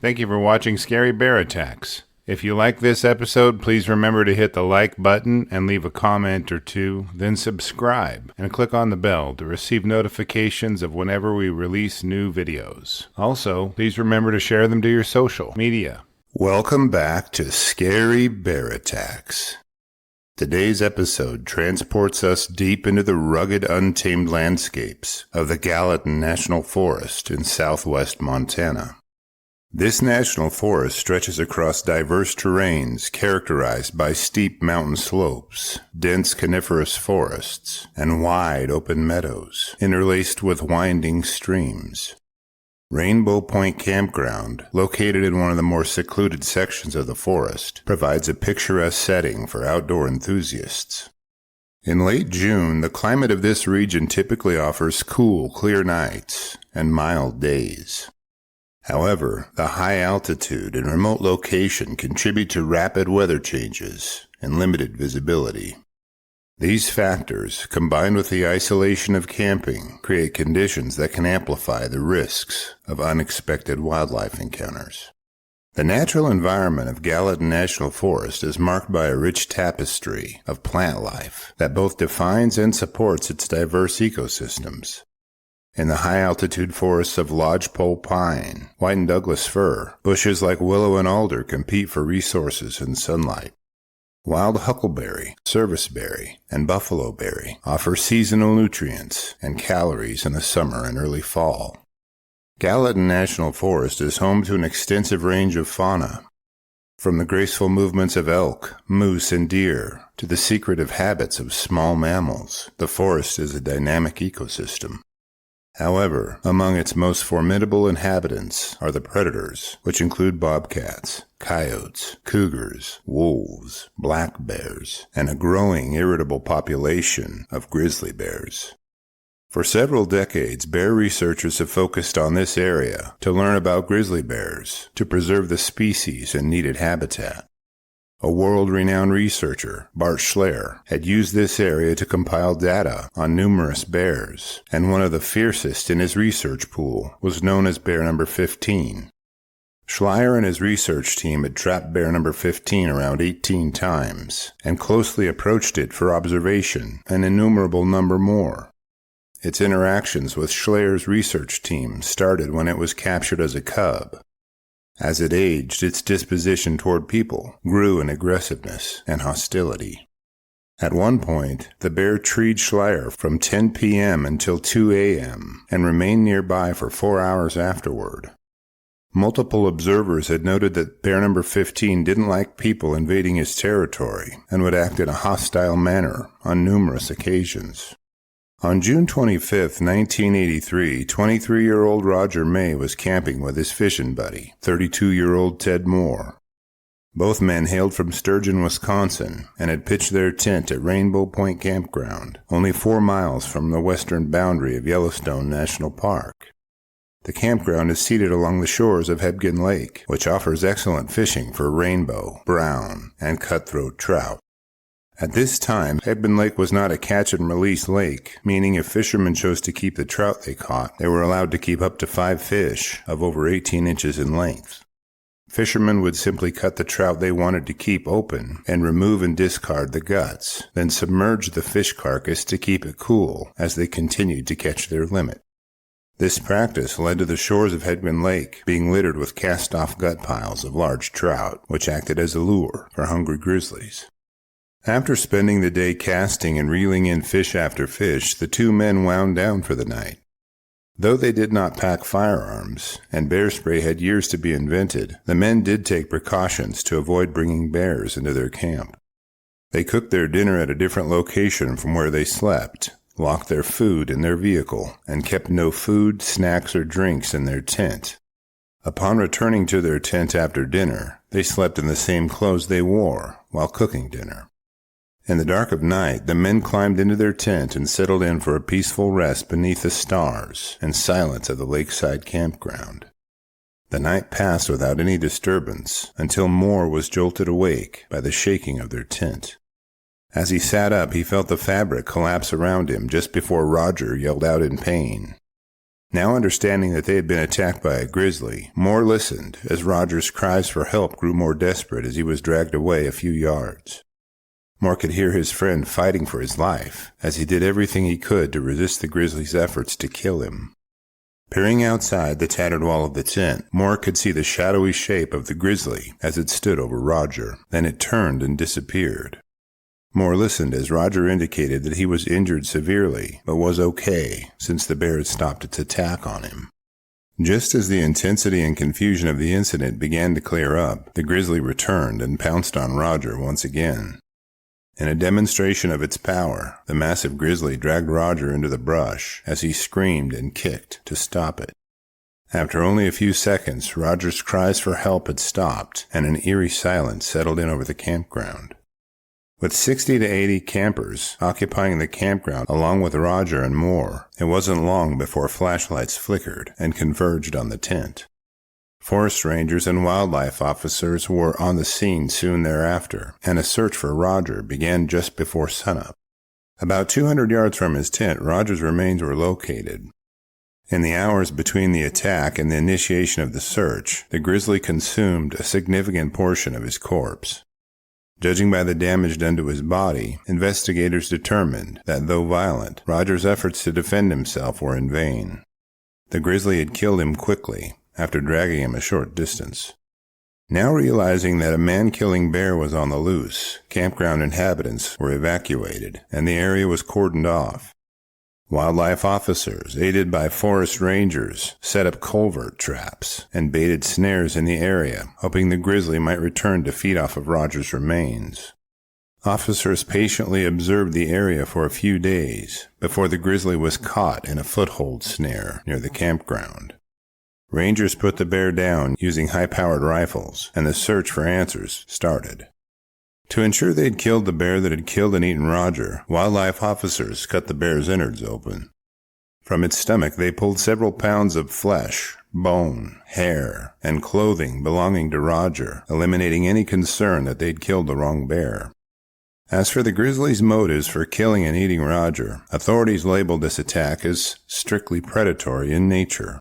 Thank you for watching Scary Bear Attacks. If you like this episode, please remember to hit the like button and leave a comment or two, then subscribe and click on the bell to receive notifications of whenever we release new videos. Also, please remember to share them to your social media. Welcome back to Scary Bear Attacks. Today's episode transports us deep into the rugged, untamed landscapes of the Gallatin National Forest in southwest Montana. This national forest stretches across diverse terrains characterized by steep mountain slopes, dense coniferous forests, and wide open meadows, interlaced with winding streams. Rainbow Point Campground, located in one of the more secluded sections of the forest, provides a picturesque setting for outdoor enthusiasts. In late June, the climate of this region typically offers cool, clear nights and mild days. However, the high altitude and remote location contribute to rapid weather changes and limited visibility. These factors, combined with the isolation of camping, create conditions that can amplify the risks of unexpected wildlife encounters. The natural environment of Gallatin National Forest is marked by a rich tapestry of plant life that both defines and supports its diverse ecosystems. In the high-altitude forests of lodgepole pine, white and Douglas fir, bushes like willow and alder compete for resources and sunlight. Wild huckleberry, serviceberry, and buffalo berry offer seasonal nutrients and calories in the summer and early fall. Gallatin National Forest is home to an extensive range of fauna. From the graceful movements of elk, moose, and deer to the secretive habits of small mammals, the forest is a dynamic ecosystem. However, among its most formidable inhabitants are the predators, which include bobcats, coyotes, cougars, wolves, black bears, and a growing irritable population of grizzly bears. For several decades, bear researchers have focused on this area to learn about grizzly bears, to preserve the species and needed habitat. A world-renowned researcher, Bart Schler, had used this area to compile data on numerous bears, and one of the fiercest in his research pool was known as bear number 15. Schler and his research team had trapped bear number 15 around 18 times, and closely approached it for observation, an innumerable number more. Its interactions with Schler's research team started when it was captured as a cub. As it aged, its disposition toward people grew in aggressiveness and hostility. At one point, the bear treed Schler from 10 p.m. until 2 a.m. and remained nearby for 4 hours afterward. Multiple observers had noted that bear number 15 didn't like people invading his territory and would act in a hostile manner on numerous occasions. On June 25, 1983, 23-year-old Roger May was camping with his fishing buddy, 32-year-old Ted Moore. Both men hailed from Sturgeon, Wisconsin, and had pitched their tent at Rainbow Point Campground, only 4 miles from the western boundary of Yellowstone National Park. The campground is seated along the shores of Hebgen Lake, which offers excellent fishing for rainbow, brown, and cutthroat trout. At this time, Hegben Lake was not a catch-and-release lake, meaning if fishermen chose to keep the trout they caught, they were allowed to keep up to 5 fish of over 18 inches in length. Fishermen would simply cut the trout they wanted to keep open and remove and discard the guts, then submerge the fish carcass to keep it cool as they continued to catch their limit. This practice led to the shores of Hegben Lake being littered with cast-off gut piles of large trout, which acted as a lure for hungry grizzlies. After spending the day casting and reeling in fish after fish, the two men wound down for the night. Though they did not pack firearms, and bear spray had years to be invented, the men did take precautions to avoid bringing bears into their camp. They cooked their dinner at a different location from where they slept, locked their food in their vehicle, and kept no food, snacks, or drinks in their tent. Upon returning to their tent after dinner, they slept in the same clothes they wore while cooking dinner. In the dark of night, the men climbed into their tent and settled in for a peaceful rest beneath the stars and silence of the lakeside campground. The night passed without any disturbance until Moore was jolted awake by the shaking of their tent. As he sat up, he felt the fabric collapse around him just before Roger yelled out in pain. Now understanding that they had been attacked by a grizzly, Moore listened as Roger's cries for help grew more desperate as he was dragged away a few yards. Moore could hear his friend fighting for his life as he did everything he could to resist the grizzly's efforts to kill him. Peering outside the tattered wall of the tent, Moore could see the shadowy shape of the grizzly as it stood over Roger. Then it turned and disappeared. Moore listened as Roger indicated that he was injured severely, but was okay since the bear had stopped its attack on him. Just as the intensity and confusion of the incident began to clear up, the grizzly returned and pounced on Roger once again. In a demonstration of its power, the massive grizzly dragged Roger into the brush as he screamed and kicked to stop it. After only a few seconds, Roger's cries for help had stopped, and an eerie silence settled in over the campground. With 60 to 80 campers occupying the campground along with Roger and Moore, it wasn't long before flashlights flickered and converged on the tent. Forest rangers and wildlife officers were on the scene soon thereafter, and a search for Roger began just before sunup. About 200 yards from his tent, Roger's remains were located. In the hours between the attack and the initiation of the search, the grizzly consumed a significant portion of his corpse. Judging by the damage done to his body, investigators determined that, though violent, Roger's efforts to defend himself were in vain. The grizzly had killed him quickly, after dragging him a short distance. Now realizing that a man-killing bear was on the loose, campground inhabitants were evacuated, and the area was cordoned off. Wildlife officers, aided by forest rangers, set up culvert traps and baited snares in the area, hoping the grizzly might return to feed off of Roger's remains. Officers patiently observed the area for a few days before the grizzly was caught in a foothold snare near the campground. Rangers put the bear down using high-powered rifles, and the search for answers started. To ensure they'd killed the bear that had killed and eaten Roger, wildlife officers cut the bear's innards open. From its stomach they pulled several pounds of flesh, bone, hair, and clothing belonging to Roger, eliminating any concern that they'd killed the wrong bear. As for the grizzly's motives for killing and eating Roger, authorities labeled this attack as strictly predatory in nature.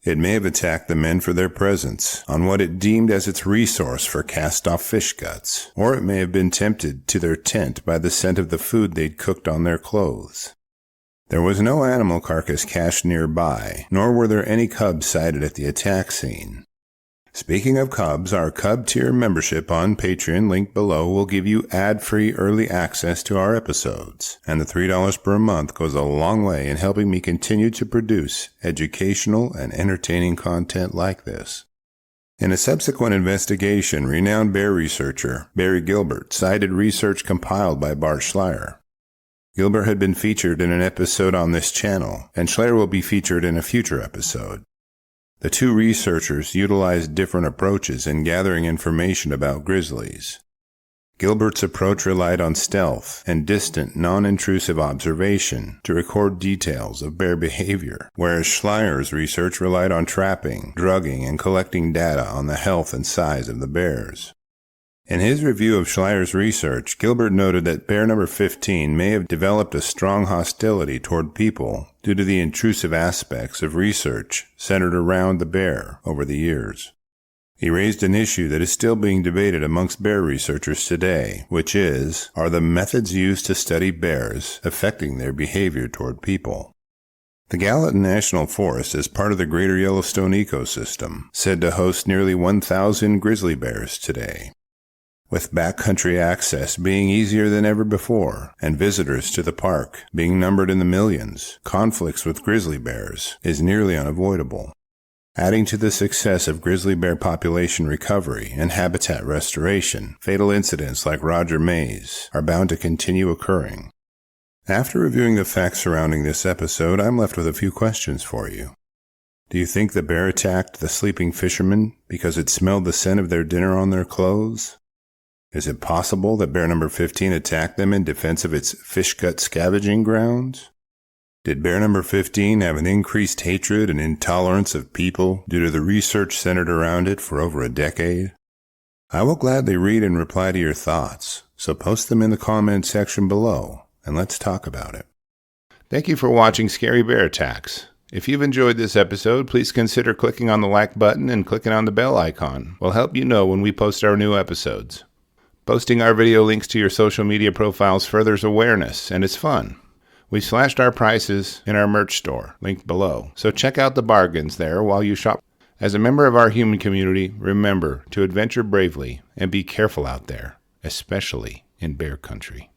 It may have attacked the men for their presence on what it deemed as its resource for cast-off fish guts, or it may have been tempted to their tent by the scent of the food they'd cooked on their clothes. There was no animal carcass cached nearby, nor were there any cubs sighted at the attack scene. Speaking of cubs, our Cub tier membership on Patreon, link below, will give you ad-free early access to our episodes, and the $3 per month goes a long way in helping me continue to produce educational and entertaining content like this. In a subsequent investigation, renowned bear researcher Barry Gilbert cited research compiled by Bart Schleyer. Gilbert had been featured in an episode on this channel, and Schleyer will be featured in a future episode. The two researchers utilized different approaches in gathering information about grizzlies. Gilbert's approach relied on stealth and distant, non-intrusive observation to record details of bear behavior, whereas Schleyer's research relied on trapping, drugging, and collecting data on the health and size of the bears. In his review of Schleyer's research, Gilbert noted that bear number 15 may have developed a strong hostility toward people due to the intrusive aspects of research centered around the bear over the years. He raised an issue that is still being debated amongst bear researchers today, which is, are the methods used to study bears affecting their behavior toward people? The Gallatin National Forest is part of the greater Yellowstone ecosystem, said to host nearly 1,000 grizzly bears today. With backcountry access being easier than ever before, and visitors to the park being numbered in the millions, conflicts with grizzly bears is nearly unavoidable. Adding to the success of grizzly bear population recovery and habitat restoration, fatal incidents like Roger Mays are bound to continue occurring. After reviewing the facts surrounding this episode, I'm left with a few questions for you. Do you think the bear attacked the sleeping fishermen because it smelled the scent of their dinner on their clothes? Is it possible that bear number 15 attacked them in defense of its fish gut scavenging grounds? Did bear number 15 have an increased hatred and intolerance of people due to the research centered around it for over a decade? I will gladly read and reply to your thoughts, so post them in the comment section below, and let's talk about it. Thank you for watching Scary Bear Attacks. If you've enjoyed this episode, please consider clicking on the like button and clicking on the bell icon. We'll help you know when we post our new episodes. Posting our video links to your social media profiles furthers awareness, and it's fun. We slashed our prices in our merch store, linked below, so check out the bargains there while you shop. As a member of our human community, remember to adventure bravely and be careful out there, especially in bear country.